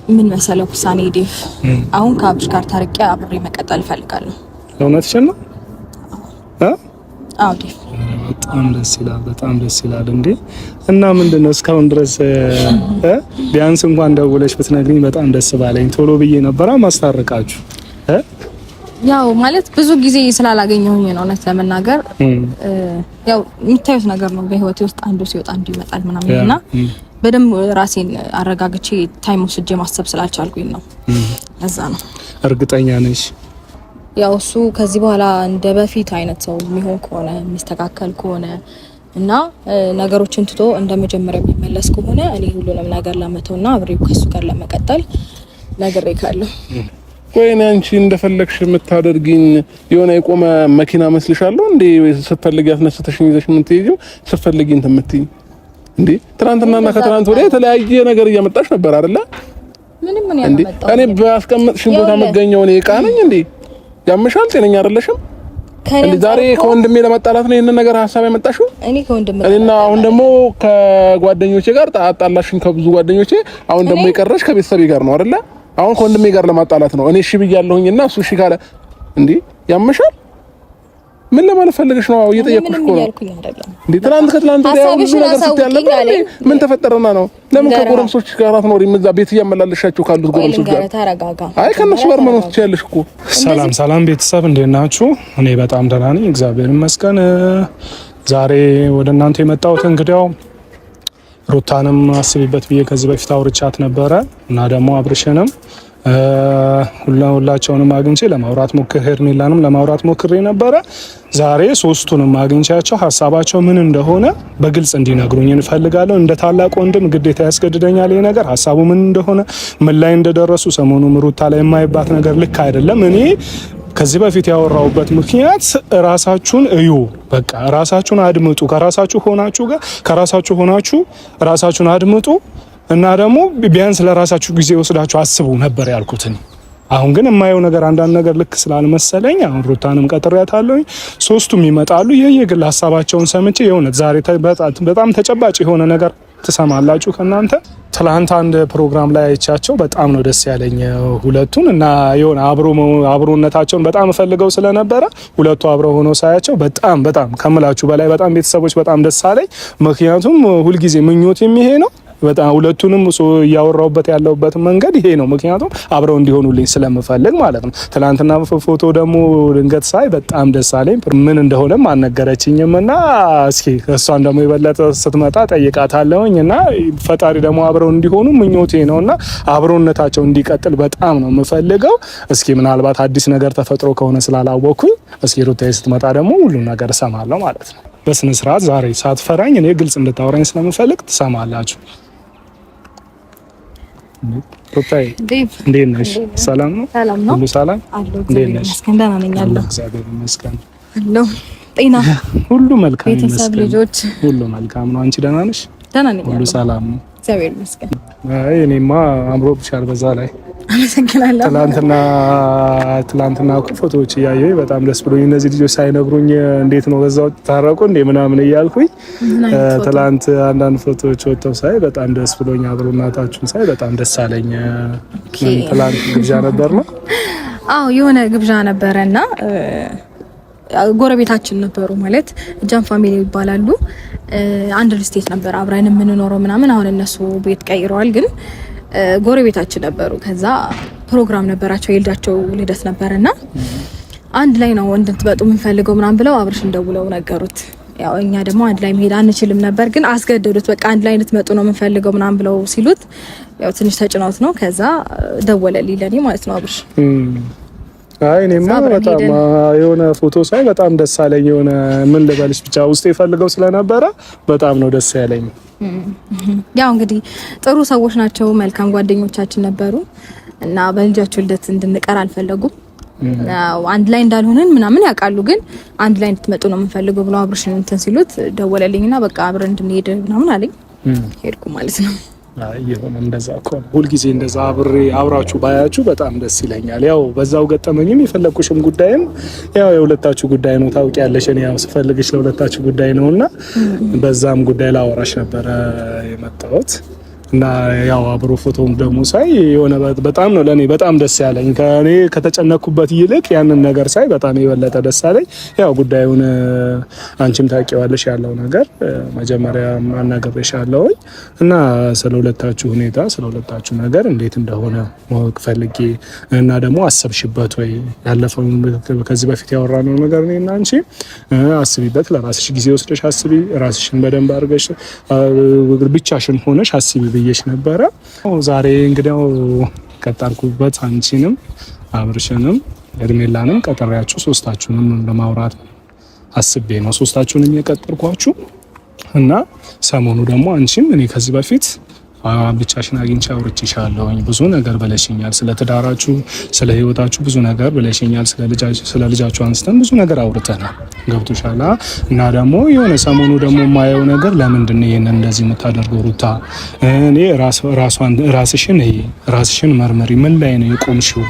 ምን መሰለው ውሳኔ ዲፍ አሁን ከአብሽ ጋር ታርቄ አብሬ መቀጠል ፈልጋለሁ። እውነትሽን ነው? አዎ ዲፍ በጣም ደስ ይላል እንዴ። እና ምንድነው እስካሁን ድረስ ቢያንስ እንኳን ደውለሽ ብትነግሪኝ በጣም ደስ ባለኝ። ቶሎ ብዬ ነበር ማስታረቃችሁ። ያው ማለት ብዙ ጊዜ ስላላገኘሁኝ ነው እውነት ለመናገር። ያው የምታዩት ነገር ነው በህይወቴ ውስጥ አንዱ ሲወጣ አንዱ ይመጣል ምናምንና በደንብ ራሴን አረጋግቼ ታይም ወስጄ ማሰብ ስላልቻልኩኝ ነው። ለዛ ነው። እርግጠኛ ነሽ? ያው እሱ ከዚህ በኋላ እንደ በፊት አይነት ሰው የሚሆን ከሆነ የሚስተካከል ከሆነ እና ነገሮችን ትቶ እንደመጀመሪያ የሚመለስ ከሆነ እኔ ሁሉንም ነገር ለመተውና አብሬው ከሱ ጋር ለመቀጠል ነግሬካለሁ። ቆይኔ አንቺ እንደፈለግሽ የምታደርጊኝ የሆነ የቆመ መኪና መስልሻለሁ እንዴ? ስትፈልጊ አስነስተሽኝ ይዘሽ ምን ትይጂው ስትፈልጊ እንትን የምትይኝ እንዴ? ትናንትናና ከትናንት ወዲያ የተለያየ ነገር እያመጣሽ ነበር አይደለ? ምንም ምን ያመጣው እኔ ባስቀመጥሽኝ ቦታ መገኘው እኔ ዕቃ ነኝ እንዴ? ያምሻል? ጤነኛ አይደለሽም እንዴ? ዛሬ ከወንድሜ ለመጣላት ነው ይሄንን ነገር ሐሳብ ያመጣሽው? እኔና አሁን ደግሞ ከጓደኞቼ ጋር አጣላሽኝ ከብዙ ጓደኞቼ። አሁን ደግሞ የቀረሽ ከቤተሰቤ ጋር ነው አይደለ? አሁን ከወንድሜ ጋር ለማጣላት ነው። እኔ እሺ ብያለሁኝና እሱ እሺ ካለ እንዴ ያምሻል? ምን ለማለት ፈልገሽ ነው? እየጠየቅኩሽ እኮ ነው እንዴ። ትናንት ከትናንት ወዲያ ሁሉ ነገር ስትያል ነበር እንዴ? ምን ተፈጠረና ነው? ለምን ከጎረምሶች ጋር አትኖሪም? እዛ ቤት እያመላለሻችሁ ካሉት ጎረምሶች ጋር አይ ከነሱ ጋር መኖር ትችያለሽ እኮ። ሰላም ቤተሰብ እንዴት ናችሁ? እኔ በጣም ደህና ነኝ እግዚአብሔር ይመስገን። ዛሬ ወደ እናንተ የመጣሁት እንግዲያው ሩታንም አስቢበት ብዬ ከዚህ በፊት አውርቻት ነበረ እና ደግሞ አብርሽንም ሁላቸውንም አግኝቼ ለማውራት ሄርሜላንም ለማውራት ሞክሬ ነበረ። ዛሬ ሶስቱንም አግኝቻቸው ሀሳባቸው ምን እንደሆነ በግልጽ እንዲነግሩኝ እንፈልጋለሁ። እንደ ታላቅ ወንድም ግዴታ ያስገድደኛል ይሄ ነገር። ሀሳቡ ምን እንደሆነ ምን ላይ እንደደረሱ ሰሞኑን ሩታ ላይ የማይባት ነገር ልክ አይደለም። እኔ ከዚህ በፊት ያወራውበት ምክንያት ራሳችሁን እዩ፣ በቃ ራሳችሁን አድምጡ። ከራሳችሁ ሆናችሁ ራሳችሁን አድምጡ እና ደግሞ ቢያንስ ለራሳችሁ ጊዜ ወስዳችሁ አስቡ ነበር ያልኩት። አሁን ግን የማየው ነገር አንዳንድ ነገር ልክ ስላልመሰለኝ አሁን ሩታንም ቀጥሬያታለሁኝ። ሶስቱም ይመጣሉ። የየግል ሀሳባቸውን ሰምቼ የእውነት ዛሬ በጣም ተጨባጭ የሆነ ነገር ትሰማላችሁ ከናንተ። ትላንት አንድ ፕሮግራም ላይ አይቻቸው በጣም ነው ደስ ያለኝ ሁለቱን እና የሆነ አብሮነታቸውን በጣም ፈልገው ስለነበረ ሁለቱ አብረው ሆነው ሳያቸው በጣም ከምላችሁ በላይ በጣም ቤተሰቦች በጣም ደስ አለኝ። ምክንያቱም ሁልጊዜ ምኞት የሚሄ ነው። በጣም ሁለቱንም ያወራውበት ያለውበት መንገድ ይሄ ነው። ምክንያቱም አብረው እንዲሆኑልኝ ስለምፈልግ ማለት ነው። ትላንትና ፎቶ ደግሞ ድንገት ሳይ በጣም ደስ አለኝ። ምን እንደሆነም አልነገረችኝም እና እስኪ እሷን ደግሞ የበለጠ ስትመጣ ጠይቃታለሁኝ እና ፈጣሪ ደግሞ አብረው እንዲሆኑ ምኞቴ ነውና አብሮነታቸው እንዲቀጥል በጣም ነው የምፈልገው። እስኪ ምናልባት አዲስ ነገር ተፈጥሮ ከሆነ ስላላወኩኝ እስኪ ሩታዬ ስትመጣ ደግሞ ሁሉ ነገር እሰማለሁ ማለት ነው። በስነ ስርዓት ዛሬ ሳትፈራኝ እኔ ግልጽ እንድታወራኝ ስለምፈልግ ትሰማላችሁ። ሩታዬ እንዴት ነሽ? ሰላም ነው? ሁሉ ሰላም? እንዴት ነሽ? እግዚአብሔር ይመስገን። ጤና ሁሉ መልካም ይመስገን። ቤተሰብ ልጆች ሁሉ መልካም ነው። አንቺ ደህና ነሽ? ደህና ነኝ። ሁሉ ሰላም ነው? እግዚአብሔር ይመስገን። አይ እኔማ አምሮብሻል በዛ ላይ አመሰግናለሁ። ትላንትና ፎቶዎች እያየሁኝ በጣም ደስ ብሎኝ እነዚህ ልጆች ሳይነግሩኝ እንዴት ነው በዛው ታረቁ እንዴ ምናምን እያልኩኝ ትላንት አንዳንድ ፎቶዎች ወጥተው ሳይ በጣም ደስ ብሎኝ አብሮናታችሁን ሳይ በጣም ደስ አለኝ። ትላንት ግብዣ ነበር ነው? አዎ የሆነ ግብዣ ነበረና ጎረቤታችን ነበሩ ማለት ጃን ፋሚሊ ይባላሉ። አንድ ስቴት ነበር አብረን የምንኖረው ምናምን። አሁን እነሱ ቤት ቀይረዋል ግን ጎረቤታችን ነበሩ። ከዛ ፕሮግራም ነበራቸው የልጃቸው ልደት ነበርና አንድ ላይ ነው እንድትመጡ የምንፈልገው ምናምን ብለው አብርሽን ደውለው ነገሩት። ያው እኛ ደግሞ አንድ ላይ መሄድ አንችልም ነበር ግን አስገደዱት። በቃ አንድ ላይ እንድትመጡ ነው የምንፈልገው ምናምን ብለው ሲሉት ያው ትንሽ ተጭኖት ነው። ከዛ ደወለልኝ ለኔ ማለት ነው አብርሽ። አይ እኔማ በጣም የሆነ ፎቶ ሳይ በጣም ደስ አለኝ። የሆነ ምን ልበልሽ ብቻ ውስጤ ፈልገው ስለነበረ በጣም ነው ደስ ያለኝ። ያው እንግዲህ ጥሩ ሰዎች ናቸው፣ መልካም ጓደኞቻችን ነበሩ እና በልጃቸው ልደት እንድንቀር አልፈለጉም። አንድ ላይ እንዳልሆነን ምናምን ያውቃሉ ግን አንድ ላይ እንድትመጡ ነው የምንፈልገው ብለው አብርሽን እንትን ሲሉት ደወለልኝና በቃ አብረን እንድንሄድ ምናምን አለኝ። ሄድኩ ማለት ነው። ይሁን እንደዛ እኮ ሁልጊዜ እንደዛ አብራችሁ ባያችሁ በጣም ደስ ይለኛል። ያው በዛው ገጠመኝም የፈለኩሽም ጉዳይም ያው የሁለታችሁ ጉዳይ ነው ታውቂያለሽ። እኔ ያው ስፈልግሽ ለሁለታችሁ ጉዳይ ነውና በዛም ጉዳይ ላወራሽ ነበር የመጣሁት እና ያው አብሮ ፎቶም ደግሞ ሳይ የሆነ በጣም ነው ለኔ በጣም ደስ ያለኝ። ከኔ ከተጨነኩበት ይልቅ ያንን ነገር ሳይ በጣም የበለጠ ደስ አለኝ። ያው ጉዳዩን አንቺም ታውቂዋለሽ ያለው ነገር መጀመሪያ ማናገርሻለሁ እና ስለ ሁለታችሁ ሁኔታ ስለ ሁለታችሁ ነገር እንዴት እንደሆነ ማወቅ ፈልጌ እና ደግሞ አሰብሽበት ወይ ያለፈው ከዚህ በፊት ያወራነው ነገር እኔና አንቺ አስቢበት፣ ለራስሽ ጊዜ ወስደሽ አስቢ፣ ራስሽን በደንብ አድርገሽ ብቻሽን ሆነሽ አስቢ ብዬሽ ነበረ። ዛሬ እንግዲህ ቀጠርኩበት አንቺንም አብርሽንም ኤርሜላንም ቀጠሪያችሁ ሶስታችሁንም ለማውራት አስቤ ነው ሶስታችሁንም የቀጠርኳችሁ እና ሰሞኑ ደግሞ አንቺም እኔ ከዚህ በፊት ብቻሽን አግኝቼ አውርቼሻለሁኝ። ብዙ ነገር ብለሽኛል፣ ስለ ትዳራችሁ ስለ ህይወታችሁ ብዙ ነገር ብለሽኛል። ስለ ልጃችሁ አንስተን ብዙ ነገር አውርተናል። ገብቶሻል። እና ደግሞ የሆነ ሰሞኑ ደግሞ የማየው ነገር ለምንድን ነው ይሄንን እንደዚህ የምታደርገው ሩታ? እኔ ራስሽን መርመሪ፣ ምን ላይ ነው የቆምሽው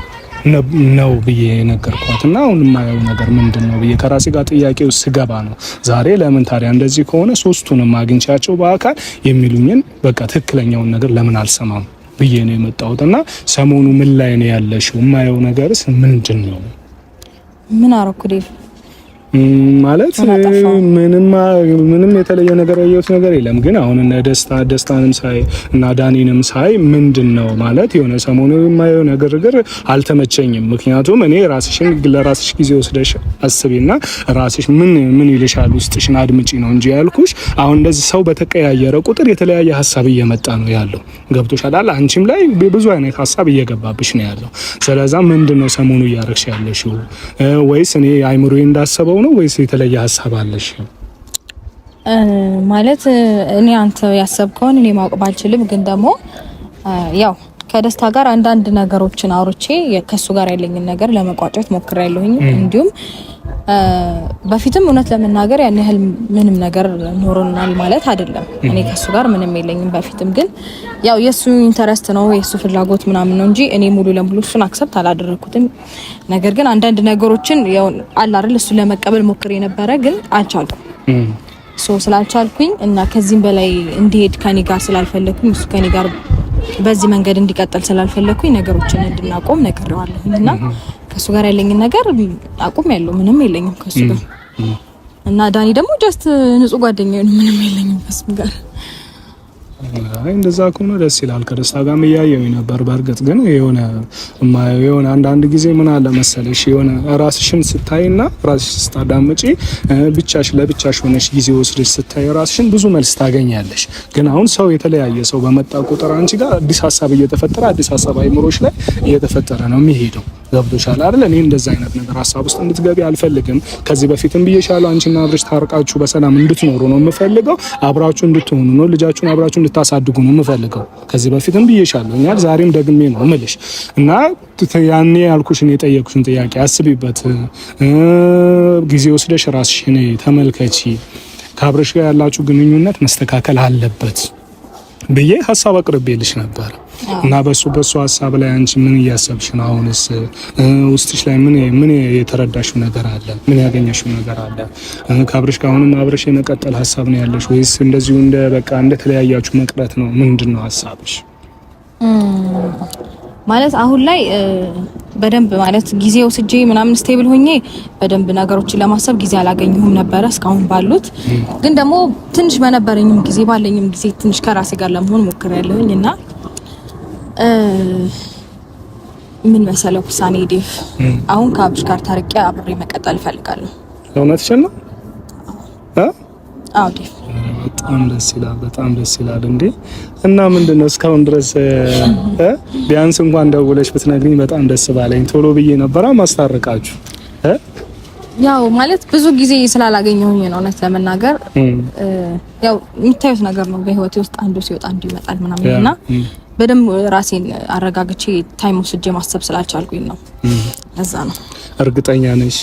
ነው ብዬ ነገርኳት እና አሁን የማየው ነገር ምንድን ነው ብዬ ከራሴ ጋር ጥያቄው ስገባ ነው ዛሬ ለምን ታዲያ እንደዚህ ከሆነ ሶስቱንም አግኝቻቸው በአካል የሚሉኝን በቃ ትክክለኛውን ነገር ለምን አልሰማም ብዬ ነው የመጣሁት። እና ሰሞኑ ምን ላይ ነው ያለሽው? የማየው ነገርስ ምንድን ነው? ምን አረኩ ዴቭ? ማለት ምንም የተለየ ነገር ያየሁት ነገር የለም። ግን አሁን እነ ደስታንም ሳይ እና ዳኒንም ሳይ ምንድነው ማለት የሆነ ሰሞኑ የማየው ነገር አልተመቸኝም። ምክንያቱም እኔ ለራስሽ ጊዜ ወስደሽ አስቢና ራስሽ ምን ይልሻል ውስጥሽን አድምጪ ነው እንጂ ያልኩሽ። አሁን እንደዚህ ሰው በተቀያየረ ቁጥር የተለያየ ሀሳብ እየመጣ ነው ያለው። ገብቶሻል አይደል? አንቺም ላይ ብዙ አይነት ሀሳብ እየገባብሽ ነው ያለው። ስለዚህ ምንድነው ሰሞኑ እያረግሽ ያለሽው? ወይስ እኔ አይምሮዬ እንዳሰበው ነው ወይስ የተለየ ሀሳብ አለሽ? ማለት እኔ አንተ ያሰብከውን እኔ ማወቅ ባልችልም ግን ደግሞ ያው ከደስታ ጋር አንዳንድ ነገሮችን አውርቼ ከሱ ጋር ያለኝን ነገር ለመቋጨት ሞክሬያለሁኝ። እንዲሁም በፊትም እውነት ለመናገር ያን ያህል ምንም ነገር ኖሮናል ማለት አይደለም። እኔ ከሱ ጋር ምንም የለኝም በፊትም። ግን ያው የሱ ኢንተረስት ነው የሱ ፍላጎት ምናምን ነው እንጂ እኔ ሙሉ ለሙሉ እሱን አክሰፕት አላደረኩትም። ነገር ግን አንዳንድ ነገሮችን ያው አለ አይደል እሱ ለመቀበል ሞክሬ ነበረ ግን አልቻልኩም። ስላልቻልኩኝ እና ከዚህም በላይ እንዲሄድ ከኔ ጋር ስላልፈለኩኝ እሱ ከኔ ጋር በዚህ መንገድ እንዲቀጥል ስላልፈለኩኝ ነገሮችን እንድናቆም ነግሬዋለሁኝ እና ከሱ ጋር ያለኝን ነገር አቁም ያለው ምንም የለኝም ከሱ ጋር እና ዳኒ ደግሞ ጀስት ንጹህ ጓደኛዬ ነው። ምንም የለኝም ከሱ ጋር። አይ እንደዛ ከሆነ ደስ ይላል። ከደስታ ጋር መያየው ነበር። በእርግጥ ግን የሆነ አንዳንድ ጊዜ ምን አለ መሰለሽ የሆነ ራስሽን ስታይና ራስሽን ስታዳምጪ ለብቻሽ ሆነሽ ጊዜ ወስደሽ ስታይ ራስሽን ብዙ መልስ ታገኛለሽ። ግን አሁን ሰው የተለያየ ሰው በመጣ ቁጥር አንቺ ጋር አዲስ ሀሳብ እየተፈጠረ አዲስ ሀሳብ አይምሮሽ ላይ እየተፈጠረ ነው የሚሄደው። ገብቶሻል አይደል? እኔ እንደዛ አይነት ነገር ሀሳብ ውስጥ እንድትገቢ አልፈልግም። ከዚህ በፊትም ብዬሻለሁ፣ አንቺና አብርሽ ታርቃችሁ በሰላም እንድትኖሩ ነው የምፈልገው። አብራችሁ እንድትሆኑ ነው፣ ልጃችሁን አብራችሁ እንድታሳድጉ ነው የምፈልገው። ከዚህ በፊትም ብዬሻለሁ፣ እኛል ዛሬም ደግሜ ነው የምልሽ እና ያኔ ያልኩሽን የጠየኩሽን ጥያቄ አስቢበት። ጊዜ ወስደሽ ራስሽን ተመልከቺ። ከአብርሽ ጋር ያላችሁ ግንኙነት መስተካከል አለበት ብዬ ሀሳብ አቅርቤልሽ ነበር እና በሱ ሀሳብ ላይ አንቺ ምን እያሰብሽ ነው? አሁንስ ውስጥሽ ላይ ምን የተረዳሽው ነገር አለ? ምን ያገኘሽው ነገር አለ? ከአብርሽ ጋር አሁንም አብርሽ የመቀጠል ሀሳብ ነው ያለሽ ወይስ እንደዚሁ እንደተለያያችሁ መቅረት ነው? ምንድነው ሀሳብሽ? ማለት አሁን ላይ በደንብ ማለት ጊዜ ወስጄ ምናምን ስቴብል ሆኜ በደንብ ነገሮችን ለማሰብ ጊዜ አላገኘሁም ነበረ እስካሁን ባሉት። ግን ደግሞ ትንሽ በነበረኝም ጊዜ ባለኝም ጊዜ ትንሽ ከራሴ ጋር ለመሆን ሞክሬያለሁኝ እና ምን መሰለው ውሳኔ ዴቭ፣ አሁን ከአብርሽ ጋር ታርቄ አብሬ መቀጠል እፈልጋለሁ። እውነትሽን ነው? አዎ ዴቭ፣ በጣም ደስ ይላል እንዴ! እና ምንድነው እስካሁን ድረስ ቢያንስ እንኳን ደውለሽ ብትነግሪኝ በጣም ደስ ባለኝ። ቶሎ ብዬ ነበር ማስታረቃችሁ። ያው ማለት ብዙ ጊዜ ስላላገኘሁኝ ነው እውነት ለመናገር። ያው የሚታዩት ነገር ነው በህይወቴ ውስጥ አንዱ ሲወጣ አንዱ ይመጣል ምናምን እና በደንብ ራሴን አረጋግቼ ታይም ወስጄ ማሰብ ስላልቻልኩኝ ነው። ለዛ ነው። እርግጠኛ ነሽ?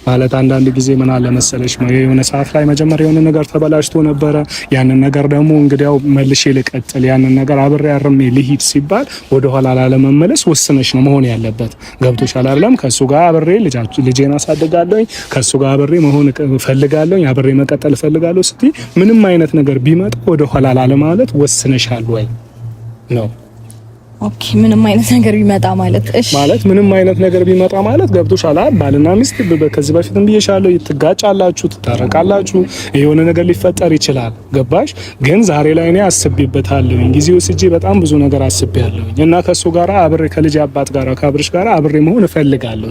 ማለት አንዳንድ ጊዜ ምን አለ መሰለሽ የሆነ ሰዓት ላይ መጀመሪያ የሆነ ነገር ተበላሽቶ ነበረ። ያንን ነገር ደግሞ እንግዲያው መልሼ ልቀጥል፣ ያንን ነገር አብሬ አርሜ ልሂድ ሲባል ወደ ኋላ ላለመመለስ ወስነሽ ነው መሆን ያለበት። ገብቶሻል አይደለም? ከሱ ጋር አብሬ ልጄን አሳድጋለሁኝ፣ ከሱ ጋር አብሬ መሆን እፈልጋለሁኝ፣ አብሬ መቀጠል እፈልጋለሁ ስትይ ምንም አይነት ነገር ቢመጣ ወደ ኋላ ላለማለት ወስነሻል ወይ? ነው። ኦኬ ምንም አይነት ነገር ቢመጣ ማለት እሺ ማለት ምንም አይነት ነገር ቢመጣ ማለት ገብቶሻል አይደል? ባልና ሚስት ከዚህ በፊትም ብዬሻለሁ፣ ትጋጫላችሁ፣ ትታረቃላችሁ፣ የሆነ ነገር ሊፈጠር ይችላል። ገባሽ? ግን ዛሬ ላይ እኔ አስቤበታለሁ፣ ጊዜ ወስጄ በጣም ብዙ ነገር አስቤያለሁ እና ከሱ ጋር አብሬ ከልጅ አባት ጋር ከአብርሽ ጋር አብሬ መሆን እፈልጋለሁ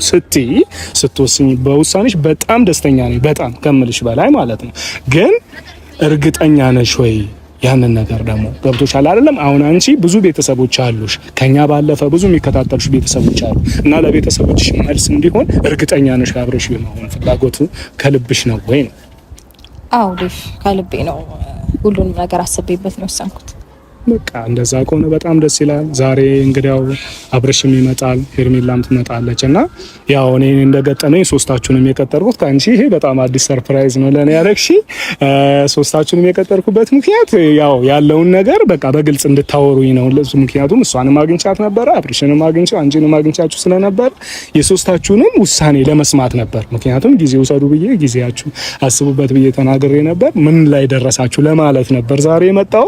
ስትወስኝ በውሳኔሽ በጣም ደስተኛ ነኝ፣ በጣም ከምልሽ በላይ ማለት ነው። ግን እርግጠኛ ነሽ ወይ? ያንን ነገር ደግሞ ገብቶሻል አይደለም? አሁን አንቺ ብዙ ቤተሰቦች አሉሽ፣ ከኛ ባለፈ ብዙ የሚከታተሉሽ ቤተሰቦች አሉ እና ለቤተሰቦችሽ መልስ እንዲሆን እርግጠኛ ነሽ አብረሽ የመሆን ፍላጎቱ ከልብሽ ነው ወይ ነው? አዎ ልሽ ከልቤ ነው። ሁሉንም ነገር አስቤበት ነው ወሰንኩት። በቃ እንደዛ ከሆነ በጣም ደስ ይላል። ዛሬ እንግዲያው አብረሽም ይመጣል፣ ሄርሜላም ትመጣለች እና ያው እኔ እንደገጠመኝ ሶስታችሁንም የቀጠርኩት ካንቺ ይሄ በጣም አዲስ ሰርፕራይዝ ነው ለኔ ያረክሺ። ሶስታችሁንም የቀጠርኩበት ምክንያት ያው ያለውን ነገር በቃ በግልጽ እንድታወሩኝ ነው። ምክንያቱም እሷንም አግኝቻት ነበር፣ አብረሽንም አግኝቻው አንቺንም አግኝቻችሁ ስለነበር የሶስታችሁንም ውሳኔ ለመስማት ነበር። ምክንያቱም ጊዜ ውሰዱ ብዬ ጊዜያችሁ አስቡበት ብዬ ተናግሬ ነበር። ምን ላይ ደረሳችሁ ለማለት ነበር ዛሬ የመጣው።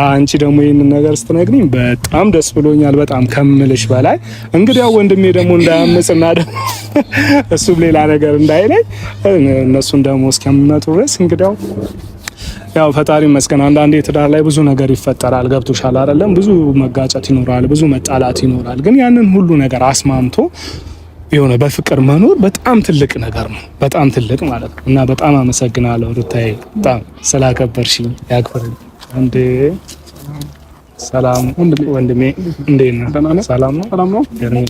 አንቺ ደግሞ ይሄንን ነገር ስትነግሪኝ በጣም ደስ ብሎኛል፣ በጣም ከምልሽ በላይ። እንግዲህ ያው ወንድሜ ደግሞ እንዳያመጽና ደግሞ እሱም ሌላ ነገር እንዳይለኝ እነሱን ደግሞ እስከሚመጡ ድረስ እንግዲህ ያው ፈጣሪ መስገን። አንዳንዴ ትዳር ላይ ብዙ ነገር ይፈጠራል፣ ገብቶሻል አይደለም? ብዙ መጋጨት ይኖራል፣ ብዙ መጣላት ይኖራል። ግን ያንን ሁሉ ነገር አስማምቶ የሆነ በፍቅር መኖር በጣም ትልቅ ነገር ነው፣ በጣም ትልቅ ማለት ነው። እና በጣም አመሰግናለሁ ሩታዬ፣ በጣም ስላከበርሽኝ። ያክብርልኝ እንዴ። ሰላም ወንድሜ፣ እንዴት ነህ? ሰላም ነው? ሰላም ነው? እንዴት ነህ?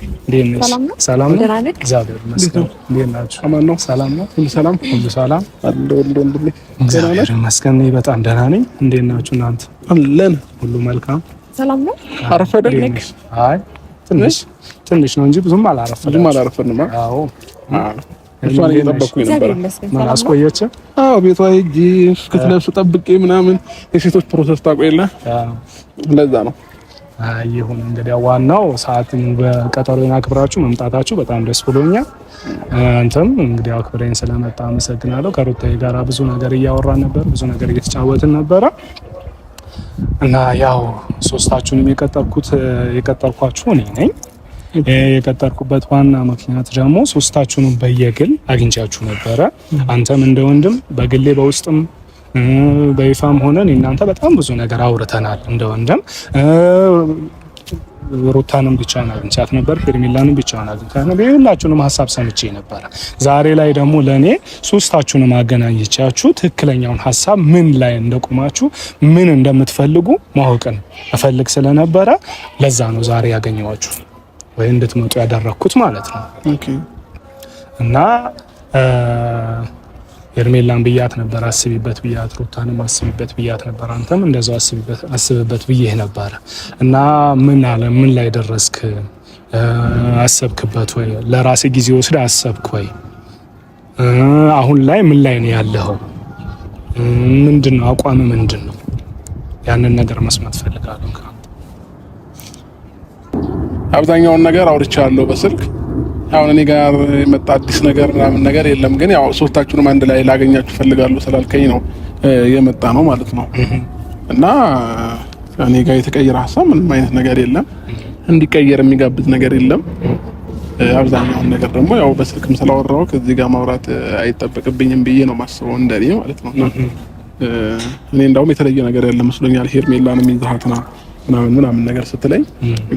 ሰላም ነው? እግዚአብሔር ይመስገን። እንዴት ናችሁ? ሰላም ነው? ሰላም ነው? ሁሉ ሰላም፣ ሁሉ ሰላም አለ ወንድሜ። እግዚአብሔር ይመስገን በጣም ደህና ነኝ። እንዴት ናችሁ እናንተ? አለን፣ ሁሉ መልካም። ሰላም ነው? አረፈደልክ? አይ ትንሽ ነው እንጂ ብዙም አላረፈድንም። አዎ እሷን እየጠበኩኝ ነበር። ምን አስቆየች? አዎ ቤቷ ሂጅ እስክትለብስ ጠብቄ ምናምን የሴቶች ፕሮሰስ ታቆየለ። ለዛ ነው። ይሁን እንግዲህ ዋናው ሰዓትን በቀጠሮና አክብራችሁ መምጣታችሁ በጣም ደስ ብሎኛል። አንተም እንግዲህ አክብረኝ ስለመጣ አመሰግናለሁ። ከሩታዬ ጋር ብዙ ነገር እያወራን ነበር፣ ብዙ ነገር እየተጫወትን ነበረ እና ያው ሶስታችሁንም የቀጠርኳችሁ እኔ ነኝ። የቀጠርኩበት ዋና ምክንያት ደግሞ ሶስታችሁንም በየግል አግኝቻችሁ ነበረ። አንተም እንደ ወንድም በግሌ በውስጥም በይፋም ሆነን እናንተ በጣም ብዙ ነገር አውርተናል። እንደ ወንድም ሩታንም ብቻውን አግኝቻት ነበር፣ ሄርሜላንም ብቻውን አግኝቻት ነበር። የሁላችሁንም ሀሳብ ሰምቼ ነበረ። ዛሬ ላይ ደግሞ ለኔ ሶስታችሁንም አገናኝቻችሁ ትክክለኛውን ሀሳብ ምን ላይ እንደቆማችሁ ምን እንደምትፈልጉ ማወቅን እፈልግ ስለነበረ ለዛ ነው ዛሬ ያገኘዋችሁ ወይ እንድትመጡ ያደረኩት ማለት ነው። ኦኬ። እና ሄርሜላን ብያት ነበር አስቢበት ብያት፣ ሩታንም አስቢበት ብያት ነበር። አንተም እንደዛው አስብበት ብዬህ ነበር። እና ምን ላይ ደረስክ? አሰብክበት ወይ? ለራሴ ጊዜ ወስደህ አሰብክ ወይ? አሁን ላይ ምን ላይ ነው ያለኸው? ምንድነው አቋም ምንድነው? ያንን ነገር መስማት ፈልጋለሁ። አብዛኛውን ነገር አውርቻለሁ በስልክ። አሁን እኔ ጋር የመጣ አዲስ ነገር ምናምን ነገር የለም። ግን ያው ሶስታችሁንም አንድ ላይ ላገኛችሁ ፈልጋለሁ ስላልከኝ ነው የመጣ ነው ማለት ነው። እና እኔ ጋር የተቀየረ ሀሳብ ምንም አይነት ነገር የለም፣ እንዲቀየር የሚጋብዝ ነገር የለም። አብዛኛውን ነገር ደግሞ ያው በስልክም ስላወራው ከዚህ ጋር ማውራት አይጠበቅብኝም ብዬ ነው ማስበው፣ እንደኔ ማለት ነው። እኔ እንዳውም የተለየ ነገር ያለ መስሎኛል። ሄርሜላንም ይዛሃትና ምናምን ነገር ስትለኝ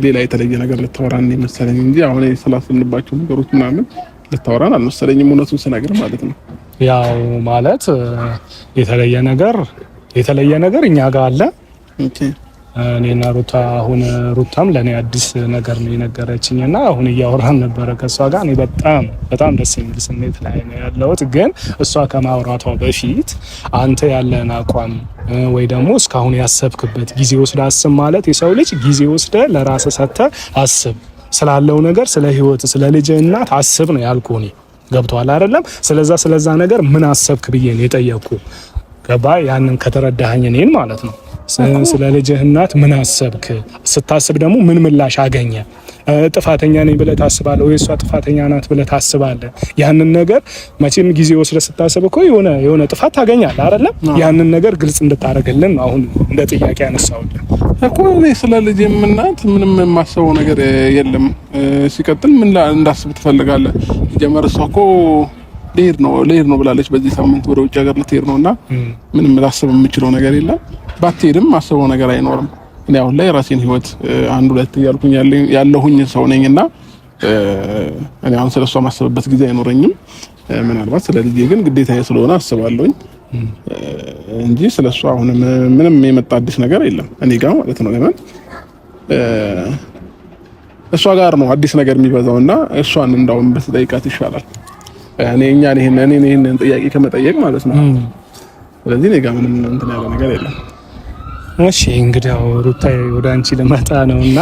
ሌላ የተለየ ነገር ልታወራን መሰለኝ እንጂ አሁን ስላሰብንባቸው ነገሮች ምናምን ልታወራን አልመሰለኝም፣ እውነቱን ስነግር ማለት ነው። ያው ማለት የተለየ ነገር እኛ ጋር አለ። እኔና ሩታ አሁን ሩታም ለኔ አዲስ ነገር ነው የነገረችኝና አሁን እያወራን ነበረ ከሷ ጋር። እኔ በጣም ደስ የሚል ስሜት ላይ ነው ያለሁት። ግን እሷ ከማውራቷ በፊት አንተ ያለን አቋም ወይ ደግሞ እስካሁን ያሰብክበት ጊዜ ወስደህ አስብ ማለት የሰው ልጅ ጊዜ ወስደህ ለራስህ ሰጥተህ አስብ ስላለው ነገር፣ ስለ ህይወት፣ ስለ ልጅ እናት አስብ ነው ያልኩህ እኔ። ገብቶሃል አይደለም? ስለዛ ነገር ምን አሰብክ ብዬ ነው የጠየቅኩ። ገባ? ያንን ከተረዳኸኝ እኔን ማለት ነው። ስለ ልጅህ እናት ምን አሰብክ? ስታስብ ደግሞ ምን ምላሽ አገኘ? ጥፋተኛ ነኝ ብለህ ታስባለህ ወይ እሷ ጥፋተኛ ናት ብለህ ታስባለህ? ያንን ነገር መቼም ጊዜ ወስደህ ስታስብ እኮ የሆነ ጥፋት ታገኛለህ አይደለም? ያንን ነገር ግልጽ እንድታደርግልን አሁን እንደ ጥያቄ ያነሳውልህ እኮ እኔ ስለ ልጄም እናት ምንም የማስበው ነገር የለም። ሲቀጥል ምን እንዳስብ ትፈልጋለህ? ጀመር እሷ እኮ ልሄድ ነው ብላለች። በዚህ ሳምንት ወደ ውጭ ሀገር ልትሄድ ነውና ምንም ላስብ የምችለው ነገር የለም። ባትሄድም ማስበው ነገር አይኖርም። እኔ አሁን ላይ ራሴን ህይወት አንድ ሁለት እያልኩኝ ያለሁኝ ሰው ነኝና እኔ አሁን ስለሷ ማስበበት ጊዜ አይኖረኝም። ምናልባት ስለ ልጄ ግን ግዴታዬ ስለሆነ አስባለሁኝ እንጂ ስለሷ አሁን ምንም የመጣ አዲስ ነገር የለም እኔ ጋር ማለት ነው። ለምን እሷ ጋር ነው አዲስ ነገር የሚበዛውና እሷን እንዳውም በተጠይቃት ይሻላል። ይሄንን ጥያቄ ከመጠየቅ ማለት ነው። ስለዚህ እኔ ጋር ምንም እንትን ያለ ነገር የለም። እሺ እንግዲህ ሩታዬ ወደ አንቺ ልመጣ ነውና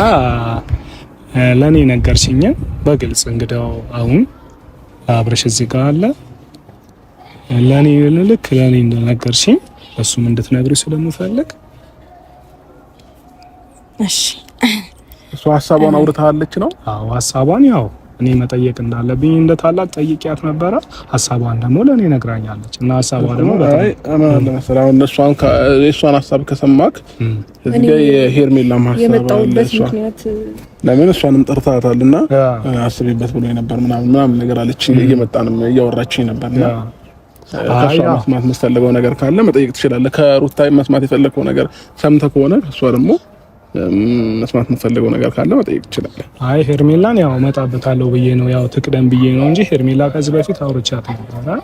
ለኔ ነገርሽኝ በግልጽ እንግዲህ አሁን አብረሽ እዚህ ጋር አለ ለኔ እንደነገርሽኝ እሱም እንድትነግሪ ስለምፈልግ እሺ እሷ ሐሳቧን አውርታለች ነው? አዎ ሐሳቧን ያው እኔ መጠየቅ እንዳለብኝ እንደ ታላቅ ጠይቂያት ነበረ። ሐሳቧን ደግሞ ለኔ ነግራኛለች እና ሐሳቧ ደግሞ እሷን ሐሳብ ከሰማክ እዚህ ጋር የሄርሜላ ሐሳብ የመጣውበት ምክንያት ለምን እሷንም ጠርታታልና አስቢበት ብሎ ነበር ምናምን ነገር አለች። እየመጣንም እያወራችኝ ነበርና ከሷ መስማት የምትፈልገው ነገር ካለ መጠየቅ ትችላለህ። ከሩታዬ መስማት የፈለከው ነገር ሰምተህ ከሆነ እሷ ደግሞ መስማት የምትፈልገው ነገር ካለ መጠየቅ ትችላለህ። አይ ሄርሜላን ያው መጣበታለሁ ብዬ ነው ያው ትቅደም ብዬ ነው እንጂ ሄርሜላ ከዚህ በፊት አውርቻት ነበር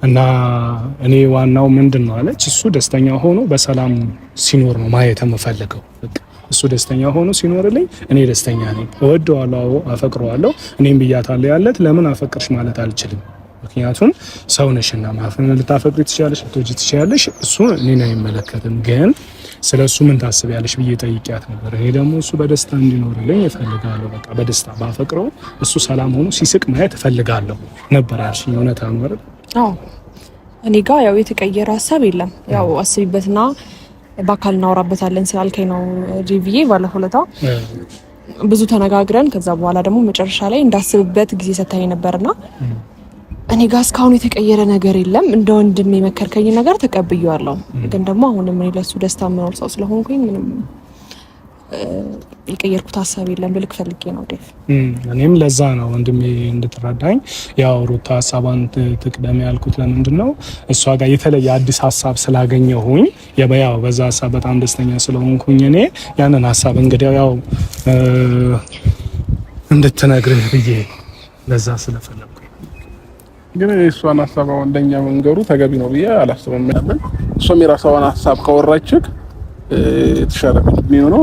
እና እኔ ዋናው ምንድነው አለች እሱ ደስተኛ ሆኖ በሰላም ሲኖር ነው ማየት የምፈልገው። እሱ ደስተኛ ሆኖ ሲኖርልኝ እኔ ደስተኛ ነኝ። እወደዋለሁ፣ አፈቅረዋለሁ። እኔም ብያታለሁ ያለት ለምን አፈቅርሽ ማለት አልችልም። ምክንያቱም ሰው ነሽና ማፈን ልታፈቅሪ ትችያለሽ፣ ልትወጂ ትችያለሽ። እሱ እኔን አይመለከትም። ግን ስለሱ ምን ታስቢያለሽ ብዬ ጠይቂያት ነበር። እኔ ደግሞ እሱ በደስታ እንዲኖርልኝ እፈልጋለሁ። በቃ በደስታ ባፈቅረው እሱ ሰላም ሆኖ ሲስቅ ማየት እፈልጋለሁ ነበር ያልሽኝ። እውነት ነው? አዎ እኔ ጋር ያው የተቀየረ ሀሳብ የለም። ያው አስቢበትና በአካል እናወራበታለን ስላልከኝ ነው ጂቪዬ። ባለፈው ዕለት ብዙ ተነጋግረን ከዛ በኋላ ደግሞ መጨረሻ ላይ እንዳስብበት ጊዜ ሰታኝ ነበርና እኔ ጋር እስካሁን የተቀየረ ነገር የለም። እንደ ወንድም የመከርከኝ ነገር ተቀብያለሁ። ግን ደግሞ አሁንም እኔ ለሱ ደስታ መኖር ሰው ስለሆንኩኝ ምንም የቀየርኩት ሀሳብ የለም ልልክ ፈልጌ ነው ዴቭ። እኔም ለዛ ነው ወንድሜ እንድትረዳኝ ያው ሩታ ሀሳቧን ትቅደም ያልኩት። ለምንድን ነው እሷ ጋር የተለየ አዲስ ሀሳብ ስላገኘሁኝ ያው በዛ ሀሳብ በጣም ደስተኛ ስለሆንኩኝ እኔ ያንን ሀሳብ እንግዲህ ያው እንድትነግርህ ብዬ ለዛ ስለፈለኩ ግን እሷን ሀሳብ እንደኛ መንገሩ ተገቢ ነው ብዬ አላስብም። ያለን እሷም የራሷን ሀሳብ ካወራችክ የተሻለ የሚሆነው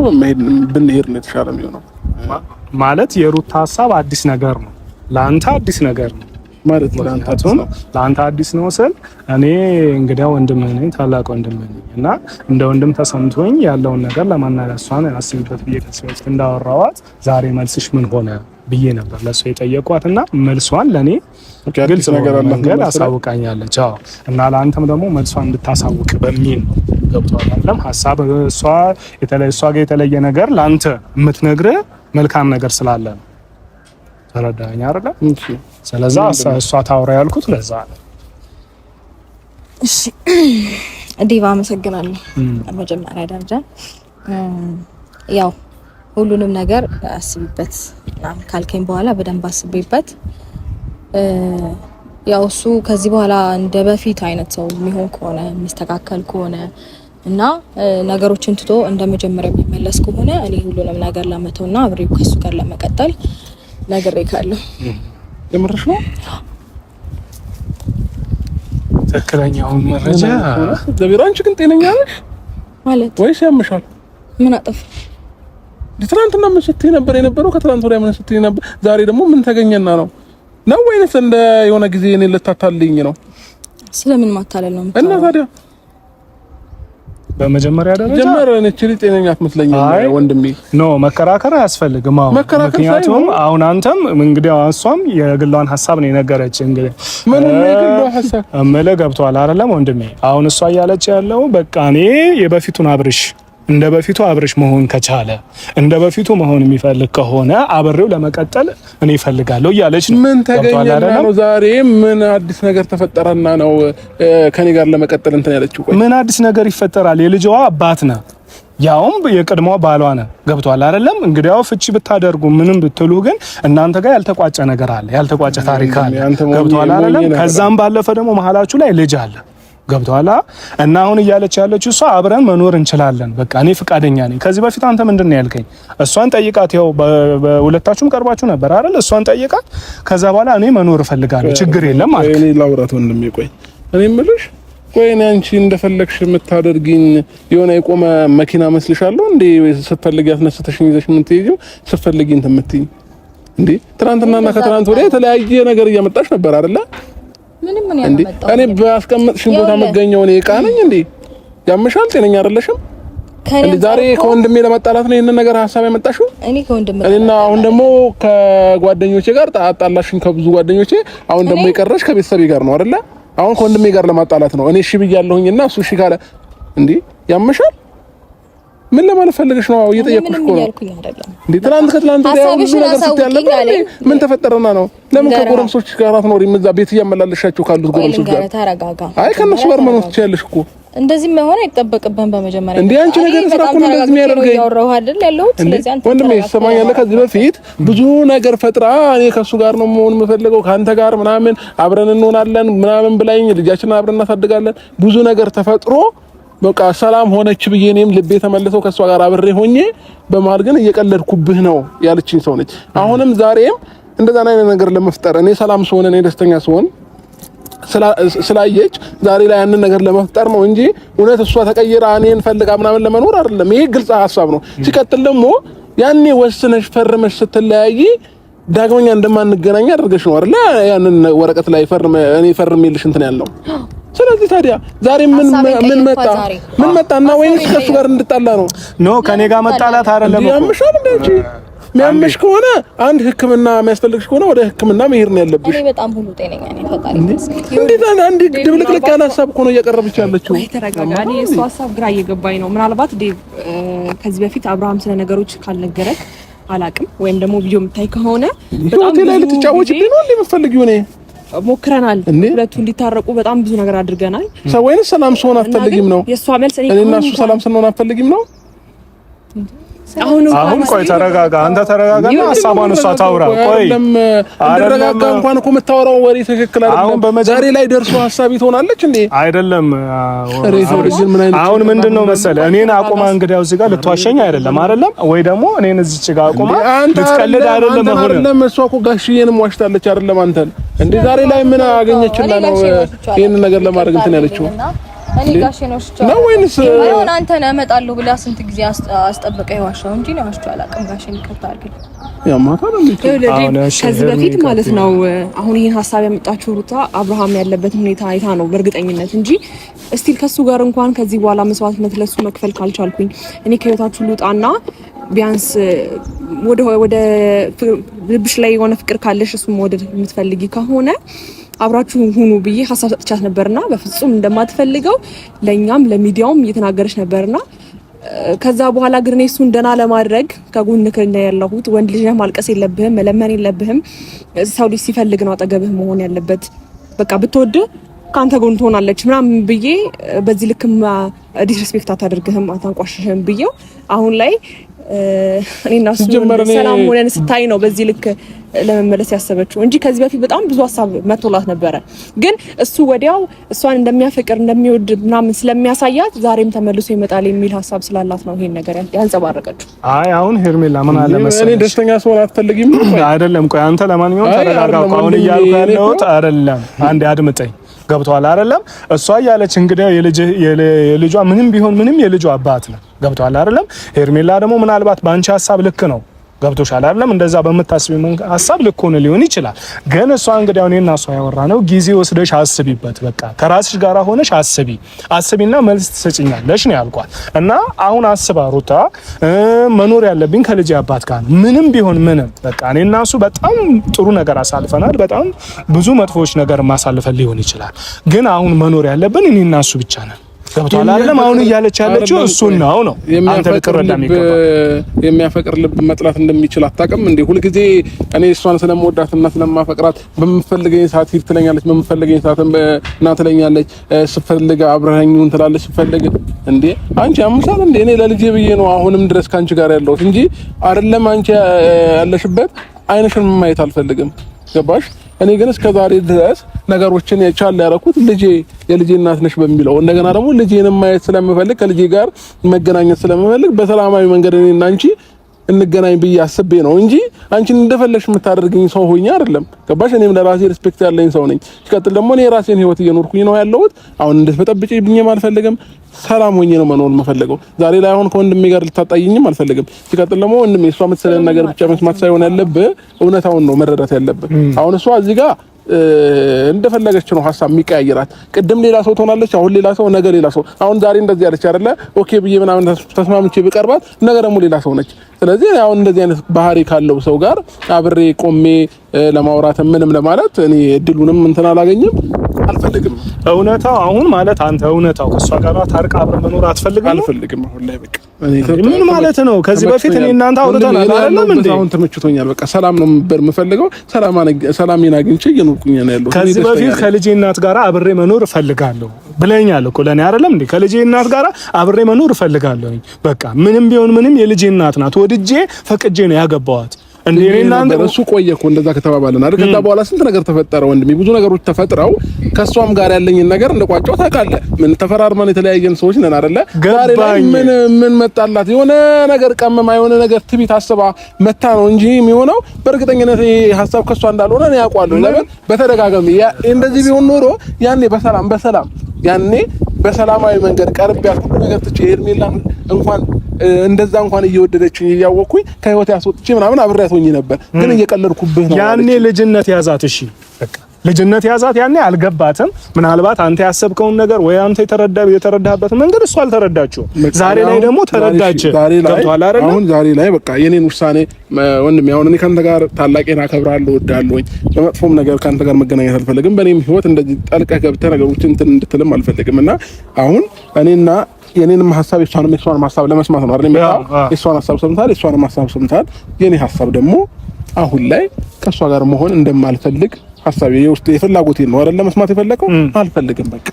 ብንሄድ ነው የተሻለ የሚሆነው። ማለት የሩታ ሀሳብ አዲስ ነገር ነው ለአንተ አዲስ ነገር ነው ማለት ነው። ለአንተ አዲስ ነው ስል እኔ እንግዲህ ወንድም ነኝ፣ ታላቅ ወንድም ነኝ እና እንደ ወንድም ተሰምቶኝ ያለውን ነገር ለማናገር እሷን አስቢበት ብዬ ከስበት እንዳወራዋት ዛሬ መልስሽ ምን ሆነ ብዬ ነበር ለሷ የጠየቋትና መልሷን ለኔ ግልጽ ነገር መንገድ አሳውቃኛለች። አዎ እና ለአንተም ደግሞ መልሷን እንድታሳውቅ በሚል ነው። ገብቷል አይደለም? ሀሳብ እሷ ጋር የተለየ ነገር ለአንተ የምትነግርህ መልካም ነገር ስላለ ነው። ተረዳኸኝ አይደለ? ስለዚህ እሷ ታውራ ያልኩት ለዛ ነው። እሺ ዲቫ አመሰግናለሁ። መጀመሪያ ደረጃ ያው ሁሉንም ነገር አስቢበት ካልከኝ በኋላ በደንብ አስቤበት ያው እሱ ከዚህ በኋላ እንደ በፊት አይነት ሰው የሚሆን ከሆነ የሚስተካከል ከሆነ እና ነገሮችን ትቶ እንደ መጀመሪያ የሚመለስ ከሆነ እኔ ሁሉንም ነገር ለመተውና አብሬው ከሱ ጋር ለመቀጠል ነግሬካለሁ። የምርሽ ነው? ትክክለኛውን መረጃ ዘቢራንቺ ግን ጤነኛ ነሽ ማለት ወይስ ያምሻል? ምን አጠፋ? ትናንትና ምን ስትይ ነበር የነበረው? ከትናንት ወዲያ ምን ስትይ ነበር? ዛሬ ደግሞ ምን ተገኘና ነው ወይንስ እንደ የሆነ ጊዜ እኔ ልታታልኝ ነው? ስለምን ማታለል ነው? እና ታዲያ በመጀመሪያ ደረጃ ጀመረን እቺ ጤነኛ አትመስለኝም ወንድሜ። መከራከር አያስፈልግም። ምክንያቱም አሁን አንተም እንግዲህ እሷም የግሏን ሀሳብ ነው የነገረች። እንግዲህ ምን የግሏ ሀሳብ ገብቷል አይደለም ወንድሜ? አሁን እሷ እያለች ያለው በቃ እኔ የበፊቱን አብርሽ እንደ በፊቱ አብረሽ መሆን ከቻለ እንደ በፊቱ መሆን የሚፈልግ ከሆነ አብሬው ለመቀጠል እኔ እፈልጋለሁ እያለች ነው። ምን ተገኘና ነው ዛሬ? ምን አዲስ ነገር ተፈጠረና ነው ከኔ ጋር ለመቀጠል እንትን ያለችው? ቆይ ምን አዲስ ነገር ይፈጠራል? የልጅዋ አባት ነው፣ ያውም የቀድሞ ባሏ ነው። ገብቷል አይደለም? እንግዲያው ፍቺ ብታደርጉ ምንም ብትሉ ግን እናንተ ጋር ያልተቋጨ ነገር አለ፣ ያልተቋጨ ታሪክ አለ። ገብቷል አይደለም? ከዛም ባለፈ ደግሞ መሀላችሁ ላይ ልጅ አለ። ገብቷላ እና አሁን እያለች ያለችው እሷ አብረን መኖር እንችላለን፣ በቃ እኔ ፍቃደኛ ነኝ። ከዚህ በፊት አንተ ምንድነው ያልከኝ? እሷን ጠይቃት፣ ያው በሁለታችሁም ቀርባችሁ ነበር አይደል? እሷን ጠይቃት፣ ከዛ በኋላ እኔ መኖር እፈልጋለሁ ችግር የለም ማለት ነው። እኔ ላውራት ወንድሜ፣ ቆይ እኔ የምልሽ፣ ቆይ እኔ አንቺ እንደፈለግሽ የምታደርጊኝ የሆነ የቆመ መኪና መስልሻለሁ እንዴ? ስትፈልጊ ያስነስተሽኝ ይዘሽ ምን ትይጂው ስትፈልጊ እንትን የምትይኝ እንዴ? ትናንትናና ከትናንት ወዲያ የተለያየ ነገር እያመጣሽ ነበር አይደለ? ምንም ያመጣው እኔ ባስቀመጥሽኝ ቦታ መገኘው እኔ ዕቃ ነኝ እንዴ? ያምሻል? ጤነኛ አይደለሽም እንዴ? ዛሬ ከወንድሜ ለመጣላት ነው ይሄንን ነገር ሐሳብ ያመጣሽው? እኔና አሁን ደግሞ ከጓደኞቼ ጋር አጣላሽኝ፣ ከብዙ ጓደኞቼ። አሁን ደግሞ የቀረሽ ከቤተሰቤ ጋር ነው አይደለ? አሁን ከወንድሜ ጋር ለማጣላት ነው። እኔ እሺ ብያለሁኝና እሱ እሺ ካለ እንዴ? ያምሻል? ምን ለማለት ፈልገሽ ነው? እየጠየቅኩሽ እኮ ነው እንዴ? ትናንት ከትናንት ወዲያ ሁሉ ነገር ስትያለሽ ምን ተፈጠረና ነው? ለምን ከጎረምሶች ጋር አትኖሪም? እዛ ቤት እያመላለሻቸው ካሉት ጎረምሶች ጋር ተረጋጋ። አይ ከነሱ ጋር መኖር ትችያለሽ እኮ። እንደዚህ መሆን አይጠበቅብህም። በመጀመሪያ እንዴ አንቺ ነገር ስራ እኮ እንደዚህ የሚያደርገኝ ያወራው አይደል ያለሁት። ስለዚህ አንተ ወንድሜ ትሰማኛለህ? ከዚህ በፊት ብዙ ነገር ፈጥራ እኔ ከሱ ጋር ነው መሆን የምፈልገው ካንተ ጋር ምናምን አብረን እንሆናለን ምናምን ብላኝ ልጃችንን አብረን እናሳድጋለን ብዙ ነገር ተፈጥሮ በቃ ሰላም ሆነች ብዬ እኔም ልቤ ተመለሰው ከሷ ጋር አብሬ ሆኜ በመሃል ግን እየቀለድኩብህ ነው ያለችኝ ሰው ነች። አሁንም ዛሬም እንደዛ አይነት ነገር ለመፍጠር እኔ ሰላም ስሆን እኔ ደስተኛ ስሆን ስላየች ዛሬ ላይ ያንን ነገር ለመፍጠር ነው እንጂ እውነት እሷ ተቀይራ እኔን ፈልጋ ምናምን ለመኖር አይደለም። ይሄ ግልጽ ሐሳብ ነው። ሲቀጥል ደግሞ ያኔ ወስነሽ ፈርመሽ ስትለያይ ዳግመኛ እንደማንገናኝ አድርገሽ ነው አይደል ያንን ወረቀት ላይ እኔ ፈርሜልሽ እንትን ያለው። ስለዚህ ታዲያ ዛሬ ምን መጣና ወይስ ከሱ ጋር እንድጣላ ነው? ኖ ከኔ ጋር መጣላት አይደለም እኮ ያምሻል እንዴ? የሚያምሽ ከሆነ አንድ ሕክምና የሚያስፈልግሽ ከሆነ ወደ ሕክምና መሄድ ነው ያለብሽ። እኔ በጣም ሁሉ ጤነኛ ነኝ ፈጣሪ ይመስገን። እንዴ አንድ ድብልቅልቅ ያለ ሀሳብ እኮ ነው እያቀረበች ያለችው። ተረጋጋኒ። እሱ ሀሳብ ግራ እየገባኝ ነው። ምናልባት ዴቭ ከዚህ በፊት አብርሃም ስለ ነገሮች ካልነገረክ አላቅም፣ ወይም ደግሞ ቪዲዮ የምታይ ከሆነ በጣም ላይ ልትጫወችብኝ ነው እንዴ የምትፈልጊው? እኔ ሞክረናል፣ ሁለቱ እንዲታረቁ በጣም ብዙ ነገር አድርገናል። ሰውዬን ሰላም ሰውን አትፈልጊም ነው? የሷ መልስ እኔና እሱ ሰላም ስንሆን አትፈልጊም ነው? አሁን ቆይ ተረጋጋ፣ አንተ ተረጋጋና ሀሳቧን እሷ ታውራ። ቆይ ተረጋጋ። እንኳን እኮ የምታወራው ወሬ ትክክል አይደለም። ዛሬ ላይ ደርሶ ሀሳብ ትሆናለች እንዴ? አይደለም። አሁን ምንድነው መሰለ እኔን አቁማ እንግዲህ እዚህ ጋር ልትዋሸኝ አይደለም አይደለም? ወይ ደግሞ እኔን እዚች ጋር አቁማ ልትቀልድ አይደለም? አይደለም። እሷ እኮ ጋሽዬንም ዋሽታለች አይደለም? አንተን እንዴ ዛሬ ላይ ምን አገኘችና ነው ይሄን ነገር ለማድረግ እንትን ያለችው? እኔ ጋሼ ነው ወይንስ አሁን አንተ ነህ እመጣለሁ ብላ ስንት ጊዜ አስጠብቀህ ዋሻው እንጂ ነው ዋሽቶ አላውቅም። ጋሼ ይቅርታ አድርግልኝ። ያማታ ነው ከዚህ በፊት ማለት ነው። አሁን ይሄን ሀሳብ ያመጣችው ሩታ አብርሃም ያለበትን ሁኔታ አይታ ነው በእርግጠኝነት እንጂ እስቲል ከሱ ጋር እንኳን ከዚህ በኋላ መስዋዕትነት ለሱ መክፈል ካልቻልኩኝ እኔ ከህይወታችሁ ልውጣና ቢያንስ ወደ ልብሽ ላይ የሆነ ፍቅር ካለሽ እሱም ወደ የምትፈልጊ ከሆነ አብራችሁ ሁኑ ብዬ ሀሳብ ሰጥቻት ነበርና በፍጹም እንደማትፈልገው ለኛም ለሚዲያውም እየተናገረች ነበርና ከዛ በኋላ ግን እሱን ደና ለማድረግ ከጎንክ ያለሁት ወንድ ልጅ ማልቀስ የለብህም፣ መለመን የለብህም። ሰው ልጅ ሲፈልግ ነው አጠገብህ መሆን ያለበት። በቃ ብትወድ ካንተ ጎን ትሆናለች ምናምን ብዬ በዚህ ልክም ዲስሪስፔክት አታደርግህም፣ አታንቋሽሽም ብዬው አሁን ላይ እኔና እሱ ሰላም ሆነን ስታይ ነው በዚህ ልክ ለመመለስ ያሰበችው እንጂ ከዚህ በፊት በጣም ብዙ ሀሳብ መጥቶላት ነበረ። ግን እሱ ወዲያው እሷን እንደሚያፈቅር እንደሚወድ ምናምን ስለሚያሳያት ዛሬም ተመልሶ ይመጣል የሚል ሀሳብ ስላላት ነው ይሄን ነገር ያንጸባረቀችው። አይ አሁን ሄርሜላ ምን አለ መሰለኝ እኔ ደስተኛ ሰው አትፈልጊም አይደለም? ቆይ አንተ ለማንኛውም ተረጋጋ። አሁን እያልኩ ያለሁት አይደለም፣ አንዴ አድምጠኝ። ገብቷል አይደለም? እሷ ያለች እንግዲህ የልጇ ምንም ቢሆን ምንም የልጇ አባት ነው። ገብቷል አይደለም? ሄርሜላ ደግሞ ምናልባት ባንቺ ሀሳብ ልክ ነው። ገብቶሻል አይደለም? እንደዛ በመታስቢው ሀሳብ ልክ ሆነ ሊሆን ይችላል። ግን እሷ እንግዲህ እኔና እሷ ያወራነው ጊዜ ወስደሽ አስቢበት። በቃ ከራስሽ ጋር ሆነሽ አስቢና መልስ ትሰጪኛለሽ ነው ያልኳት። እና አሁን አስባ ሩታ መኖር ያለብኝ ከልጅ አባት ጋር ምንም ቢሆን ምንም በቃ እኔና እሱ በጣም ጥሩ ነገር አሳልፈናል። በጣም ብዙ መጥፎች ነገር ማሳልፈን ሊሆን ይችላል። ግን አሁን መኖር ያለብን እኔና እሱ ብቻ ነን። ገብቷል አይደለም? አሁን እያለች ያለችው እሱን ነው አንተ ልትረዳ የሚገባው። የሚያፈቅር ልብ መጥላት እንደሚችል አታውቅም እንዴ? ሁልጊዜ እኔ እሷን ስለምወዳትና ስለማፈቅራት በምፈልገኝ ሰዓት ሂድ ትለኛለች፣ በምፈልገኝ ሰዓት እና ትለኛለች፣ ስፈልግ አብረኸኝውን ትላለች፣ ስፈልግ እንዴ አንቺ አምሳል እንዴ? እኔ ለልጄ ብዬ ነው አሁንም ድረስ ካንቺ ጋር ያለሁት እንጂ አይደለም አንቺ ያለሽበት አይነሽን ማየት አልፈልግም። ገባሽ? እኔ ግን እስከ ዛሬ ድረስ ነገሮችን የቻለ ያደረኩት የልጄ እናት ነሽ በሚለው እንደገና ደግሞ ልጄን ማየት ስለምፈልግ ከልጄ ጋር መገናኘት ስለምፈልግ በሰላማዊ መንገድ እኔና አንቺ እንገናኝ ብዬ አስቤ ነው እንጂ አንቺን እንደፈለግሽ የምታደርግኝ ሰው ሆኜ አይደለም። ገባሽ? እኔም ለራሴ ሪስፔክት ያለኝ ሰው ነኝ። ሲቀጥል ደግሞ እኔ የራሴን ህይወት እየኖርኩኝ ነው ያለሁት። አሁን እንድትበጠብጪኝም አልፈልግም። ሰላም ሆኜ ነው መኖር የምፈልገው። ዛሬ ላይ አሁን ከወንድሜ ጋር ልታጣይኝም አልፈልግም። ሲቀጥል ደግሞ ወንድሜ እሷ የምትሰለን ነገር ብቻ መስማት ሳይሆን ያለብህ እውነታውን ነው መረዳት ያለብህ። አሁን እሷ እዚህ ጋር እንደፈለገች ነው ሐሳብ የሚቀያየራት። ቅድም ሌላ ሰው ትሆናለች፣ አሁን ሌላ ሰው፣ ነገ ሌላ ሰው። አሁን ዛሬ እንደዚህ ያለች አይደለ? ኦኬ ብዬ ምናምን ተስማምቼ ብቀርባት ነገ ደግሞ ሌላ ሰው ነች። ስለዚህ አሁን እንደዚህ አይነት ባህሪ ካለው ሰው ጋር አብሬ ቆሜ ለማውራት ምንም ለማለት እኔ እድሉንም እንትን አላገኝም፣ አልፈልግም። እውነታው አሁን ማለት አንተ እውነታው ከሷ ጋር ታርቃ አብረን መኖር አልፈልግም አሁን ላይ በቃ ምን ማለት ነው? ከዚህ በፊት እኔ እናንተ አውርተናል አይደለም እንዴ? አሁን ተመችቶኛል። በቃ ሰላም ነው የምፈልገው። ሰላሜን አግኝቼ እየኖርኩኝ ነው ያለው። ከዚህ በፊት ከልጄ እናት ጋር አብሬ መኖር እፈልጋለሁ ብለኛል እኮ ለኔ አይደለም እንዴ? ከልጄ እናት ጋር አብሬ መኖር እፈልጋለሁ። በቃ ምንም ቢሆን ምንም የልጄ እናት ናት። ወድጄ ፈቅጄ ነው ያገባዋት። እንዴ እናንተ እሱ ቆየ እኮ እንደዛ ከተባባልን አይደል? ከዛ በኋላ ስንት ነገር ተፈጠረ ወንድሜ፣ ብዙ ነገሮች ተፈጥረው ከሷም ጋር ያለኝን ነገር እንደቋጨው ታውቃለህ። ምን ተፈራርመን የተለያየን ሰዎች ነን አይደለ? ዛሬ ላይ ምን መጣላት? የሆነ ነገር ቀመማ፣ የሆነ ነገር ትቢት አስባ መታ ነው እንጂ የሚሆነው በእርግጠኝነት ይሄ ሐሳብ ከሷ እንዳልሆነ እኔ ያውቃለሁ። ለምን በተደጋጋሚ እንደዚህ ቢሆን ኖሮ ያኔ በሰላም ያኔ በሰላማዊ መንገድ ቀርቢያት ሁሉ ነገር ትቼ ሄርሜላን እንኳን እንደዛ እንኳን እየወደደችኝ እያወቅኩኝ ከህይወት ያስወጥቼ ምናምን አብሬያት ሆኜ ነበር። ግን እየቀለድኩብህ ነው። ያኔ ልጅነት ያዛት። እሺ በቃ ልጅነት ያዛት። ያኔ አልገባትም። ምናልባት አንተ ያሰብከውን ነገር ወይ አንተ የተረዳህበት መንገድ እሷ አልተረዳችው። ዛሬ ላይ ደግሞ ተረዳች። አሁን ዛሬ ላይ በቃ የኔን ውሳኔ ወንድሜ፣ አሁን እኔ ካንተ ጋር ታላቄን አከብራለሁ፣ እወዳለሁኝ። በመጥፎም ነገር ካንተ ጋር መገናኘት አልፈልግም። በእኔም ህይወት እንደዚህ ጠልቀህ ገብተህ ነገሮችን እንትን እንድትልም አልፈልግም እና አሁን እኔና የኔንም ሐሳብ የሷንም ሐሳብ ለመስማት ነው አይደል? የሷን ሐሳብ ሰምታል፣ የሷንም ሐሳብ ሰምታል። የኔ ሐሳብ ደግሞ አሁን ላይ ከሷ ጋር መሆን እንደማልፈልግ ሐሳብ የውስጥ የፍላጎቴ ነው አይደል? ለመስማት የፈለከው አልፈልግም። በቃ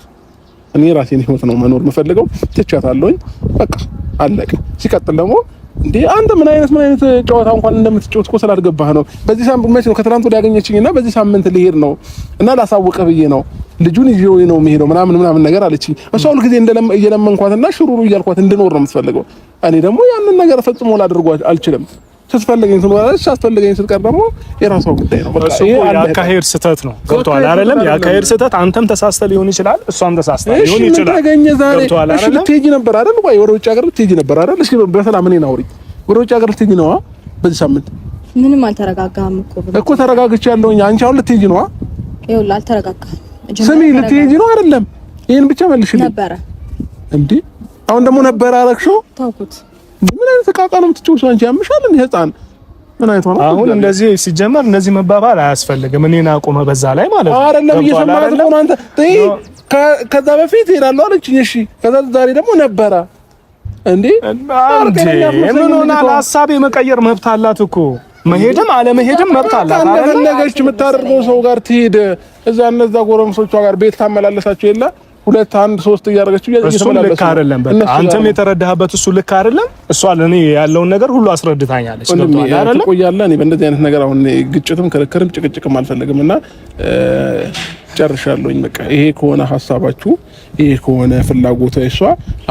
እኔ ራሴን ህይወት ነው መኖር የምፈልገው። ትቻታለሁኝ። በቃ አለቀ። ሲቀጥል ደግሞ እንዴ አንተ ምን አይነት ጨዋታ እንኳን እንደምትጫወት እኮ ስላልገባህ ነው። በዚህ ሳምንት መቼ ነው ከትናንት ወዲያ ያገኘችኝና በዚህ ሳምንት ልሄድ ነው እና ላሳውቅህ ብዬ ነው ልጁን ይዤው ነው የምሄደው ምናምን ነገር አለችኝ። እሷ ሁሉ ጊዜ እየለመንኳትና ሽሩሩ እያልኳት እንድኖር ነው የምትፈልገው። እኔ ደግሞ ያንን ነገር ፈጽሞ ላደርገው አልችልም። ስትፈልገኝ ትኖራለች፣ ሳትፈልገኝ ስትቀር ደግሞ የራሷ ጉዳይ ነው። በቃ ይሄ የአካሄድ ስህተት ነው። ገብቶሃል አይደለም? የአካሄድ ስህተት አንተም ተሳስተህ ሊሆን ይችላል፣ እሷም ተሳስተህ ሊሆን ይችላል። ተገኘ ዛሬ እሺ፣ ልትሄጂ ነበር አይደል? ቆይ ወደ ውጭ ሀገር ልትሄጂ ነበር አይደል? እሺ በሰላም እኔን አውሪኝ። ወደ ውጭ ሀገር ልትሄጂ ነው በዚህ ሳምንት? ምንም አልተረጋጋህም እኮ ተረጋግቻለሁኝ። አንቺ አሁን ልትሄጂ ነው? ይኸውልህ አልተረጋጋህም። ስሚ፣ ልትሄጂ ነው አይደለም? ይሄን ብቻ መልሽልኝ። ነበረ እንዴ? አሁን ደግሞ ነበር አረግሽው? ታውኩት። ምን አይነት ተቃቃ ነው የምትጨውሰው አንቺ? ያምሻል እንዴ ህፃን? ምን አይቶ ነው አሁን እንደዚህ ሲጀመር እንደዚህ መባባል አያስፈልግም። እኔን አቁመ በዛ ላይ ማለት ነው አይደለም? እየሰማት ነው አንተ። ከዛ በፊት ሄዳለሁ አለችኝ። እሺ ከዛ ዛሬ ደግሞ ነበረ እንዴ? ምን ሆነ? ሐሳብ የመቀየር መብት አላት እኮ። መሄድም አለመሄድም መብት አላት። እንደፈለገች የምታደርገው ሰው ጋር ትሄድ። እዛ እነዛ ጎረምሶቿ ጋር ቤት ታመላለሳቸው የለ ሁለት አንድ ሶስት እያደረገች እሱ ልክ አይደለም። በቃ አንተም የተረዳህበት እሱ ልክ አይደለም። እሷ ለኔ ያለውን ነገር ሁሉ አስረድታኛለች። ገብቶሃል አይደል? ትቆያለህ። እኔ በእንደዚህ አይነት ነገር አሁን ግጭትም ክርክርም ጭቅጭቅም አልፈልግምና ጨርሻለሁኝ። በቃ ይሄ ከሆነ ሐሳባችሁ፣ ይሄ ከሆነ ፍላጎቷ እሷ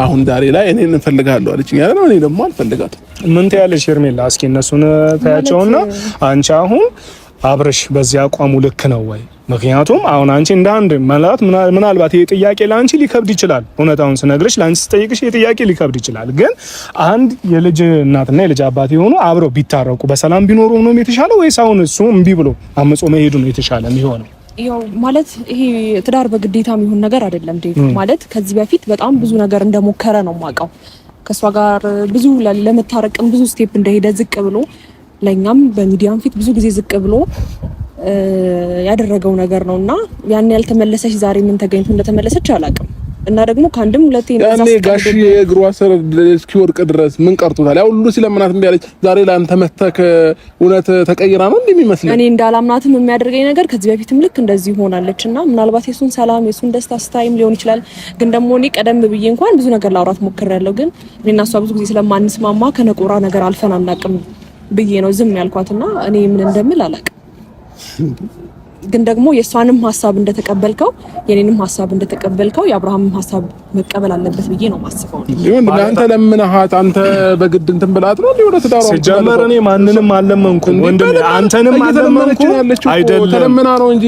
አሁን ዛሬ ላይ እኔን እንፈልጋለሁ አለችኝ አይደል? እኔ ደግሞ አልፈልጋትም። ምን ትያለሽ ሄርሜላ? እስኪ እነሱን ታያቸውና አንቺ አሁን አብረሽ በዚህ አቋሙ ልክ ነው ወይ? ምክንያቱም አሁን አንቺ እንደ አንድ ማለት ምናልባት ይሄ ጥያቄ ለአንቺ ሊከብድ ይችላል። እውነታውን ስነግርሽ ለአንቺ ስጠይቅሽ ይሄ ጥያቄ ሊከብድ ይችላል። ግን አንድ የልጅ እናትና የልጅ አባት የሆኑ አብረው ቢታረቁ በሰላም ቢኖሩ ነው የተሻለው ወይስ አሁን እሱ እምቢ ብሎ አመጾ መሄዱ ነው የተሻለ የሚሆነው? ያው ማለት ይሄ ትዳር በግዴታ የሚሆን ነገር አይደለም ዴቭ። ማለት ከዚህ በፊት በጣም ብዙ ነገር እንደሞከረ ነው የማውቀው። ከሷ ጋር ብዙ ለመታረቅም ብዙ ስቴፕ እንደሄደ ዝቅ ብሎ ለኛም በሚዲያም ፊት ብዙ ጊዜ ዝቅ ብሎ ያደረገው ነገር ነውና ያን ያልተመለሰች ዛሬ ምን ተገኝቶ እንደተመለሰች አላውቅም። እና ደግሞ ከአንድም ሁለቴ እንደዛ ጋሽ የእግሯ ስር እስኪወድቅ ድረስ ምን ቀርቶታል? ያው ሁሉ ሲለምናት እምቢ አለች። ዛሬ ለአንተ መተክ እውነት ተቀይራ ነው እንደሚመስለው። እኔ እንዳላምናትም የሚያደርገኝ ነገር ከዚህ በፊትም ልክ እንደዚህ ሆናለችና ምናልባት የሱን ሰላም የሱን ደስታ ስታይም ሊሆን ይችላል። ግን ደግሞ እኔ ቀደም ብዬ እንኳን ብዙ ነገር ላውራት ሞክሬያለሁ። ግን እኔና እሷ ብዙ ጊዜ ስለማንስማማ ከነቆራ ነገር አልፈን አናውቅም ብዬ ነው ዝም ያልኳትና እኔ ምን እንደምል አላውቅም። ግን ደግሞ የሷንም ሐሳብ እንደተቀበልከው የኔንም ሐሳብ እንደተቀበልከው የአብርሃምም ሐሳብ መቀበል አለበት ብዬ ነው ማስበው። ይሁን አንተ ለምነሃት አንተ በግድ እንትን ብላት ነው ወደ ትዳሩ ሲጀመር እኔ ማንንም አልለመንኩም ወንድም አንተንም አልለመንኩም አይደለም ተለምና ነው እንጂ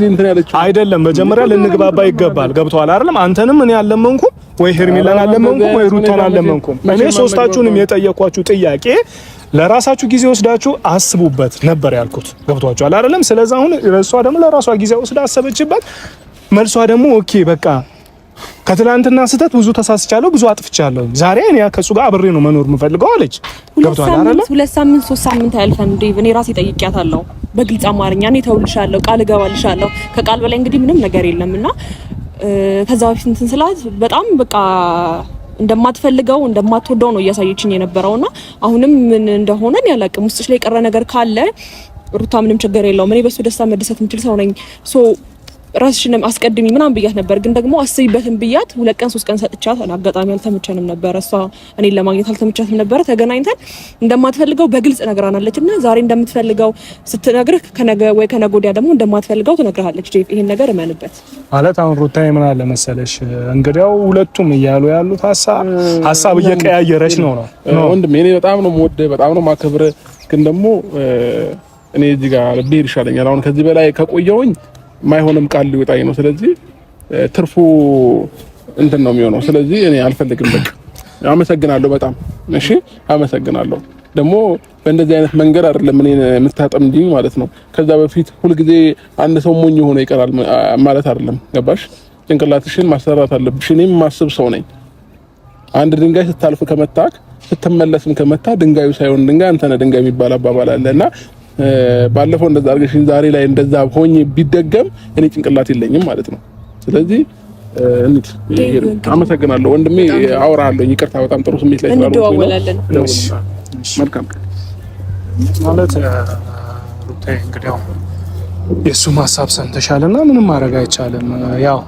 እንትን ያለችው አይደለም። መጀመሪያ ልንግባባ ይገባል። ገብቷል አይደለም? አንተንም እኔ አልለመንኩም ወይ ሄርሜላን አልለመንኩም ወይ ሩታን አልለመንኩም። እኔ ሶስታችሁንም የጠየኳችሁ ጥያቄ ለራሳችሁ ጊዜ ወስዳችሁ አስቡበት ነበር ያልኩት። ገብቷችኋል አይደለም? ስለዚህ አሁን እሷ ደግሞ ለራሷ ጊዜ ወስዳ አሰበችበት። መልሷ ደግሞ ኦኬ በቃ ከትላንትና ስህተት ብዙ ተሳስቻለሁ፣ ብዙ አጥፍቻለሁ፣ ዛሬ እኔ ከሱ ጋር አብሬ ነው መኖር የምፈልገው አለች። ገብቷል አይደለም? 2 ሳምንት 3 ሳምንት አያልፈን እንዴ? እኔ ራሴ ጠይቂያታለሁ በግልጽ አማርኛ። እኔ ተውልሻለሁ፣ ቃል እገባልሻለሁ። ከቃል በላይ እንግዲህ ምንም ነገር የለምና ከዛ በፊት እንትን ስላት በጣም በቃ እንደማትፈልገው እንደማትወደው ነው እያሳየችኝ የነበረውና አሁንም ምን እንደሆነ ያላቅም ውስጥሽ ላይ የቀረ ነገር ካለ ሩታ ምንም ችግር የለውም እኔ በሱ ደስታ መደሰት የምችል ሰው ነኝ ሶ ራስሽን አስቀድሚ ምናምን ብያት ነበር። ግን ደግሞ አስይበትም ብያት 2 ቀን 3 ቀን ሰጥቻት አጋጣሚ አልተመቸንም ነበር። እሷ እኔን ለማግኘት አልተመቻትም ነበር። ተገናኝተን እንደማትፈልገው በግልጽ ነግራናለችና ዛሬ እንደምትፈልገው ስትነግርህ ከነገ ወይ ከነገ ወዲያ ደግሞ እንደማትፈልገው ትነግርሃለች። ጄፍ ይሄን ነገር እመንበት ማለት አሁን ሩታዬ ምን አለ መሰለሽ እንግዲያው ሁለቱም እያሉ ያሉት ሀሳብ እየቀያየረች ነው ወንድሜ። እኔ በጣም ነው የምወደው በጣም ነው የማከብረው። ግን ደግሞ እኔ እዚህ ጋር ብሄድ ይሻለኛል። አሁን ከዚህ በላይ ከቆየሁኝ ማይሆንም ቃል ሊወጣኝ ነው። ስለዚህ ትርፉ እንትን ነው የሚሆነው። ስለዚህ እኔ አልፈልግም። በቃ አመሰግናለሁ በጣም እሺ፣ አመሰግናለሁ። ደግሞ በእንደዚህ አይነት መንገድ አይደለም እኔ የምታጠምጂኝ ማለት ነው። ከዛ በፊት ሁልጊዜ አንድ ሰው ሞኝ ሆኖ ይቀራል ማለት አይደለም። ገባሽ? ጭንቅላትሽን ማሰራት አለብሽ። እኔም ማስብ ሰው ነኝ። አንድ ድንጋይ ስታልፍ ከመታክ ስትመለስም ከመታ ድንጋዩ ሳይሆን ድንጋይ አንተ ነህ ድንጋይ የሚባል አባባል አለና ባለፈው እንደዛ አድርገሽኝ ዛሬ ላይ እንደዛ ሆኜ ቢደገም እኔ ጭንቅላት የለኝም ማለት ነው። ስለዚህ አመሰግናለሁ ወንድሜ። አወራለሁ። ይቅርታ በጣም ጥሩ ስሜት ላይ እንደዋወላለን። መልካም ማለት ሩታዬ እንግዲህ የሱ ሐሳብ ሰምተሻልና ምንም ማድረግ አይቻልም። ያው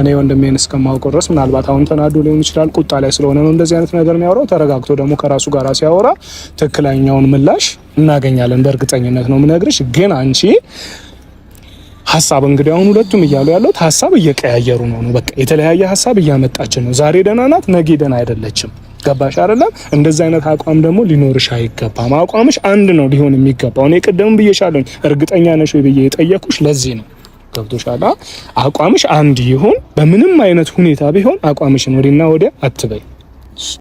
እኔ ወንድሜን እስከማውቀው ድረስ ምናልባት አሁን ተናዶ ሊሆን ይችላል፣ ቁጣ ላይ ስለሆነ ነው እንደዚህ አይነት ነገር የሚያወራው። ተረጋግቶ ደግሞ ከራሱ ጋር ሲያወራ ትክክለኛውን ምላሽ እናገኛለን። በእርግጠኝነት ነው የምነግርሽ። ግን አንቺ ሐሳብ እንግዲህ አሁን ሁለቱም እያሉ ያለው ሐሳብ እየቀያየሩ ነው። በቃ የተለያየ ሐሳብ እያመጣችን ነው። ዛሬ ደህና ናት፣ ነገ ደህና አይደለችም። ገባሽ አይደለም? እንደዚህ አይነት አቋም ደግሞ ሊኖርሽ አይገባም። አቋምሽ አንድ ነው ሊሆን የሚገባው። እኔ ቅድም ብዬሻለሁ፣ እርግጠኛ ነሽ ወይ ብዬ የጠየኩሽ ለዚህ ነው። ገብቶሻል? አቋምሽ አንድ ይሁን። በምንም አይነት ሁኔታ ቢሆን አቋምሽን ወዲና ወዲያ አትበይ።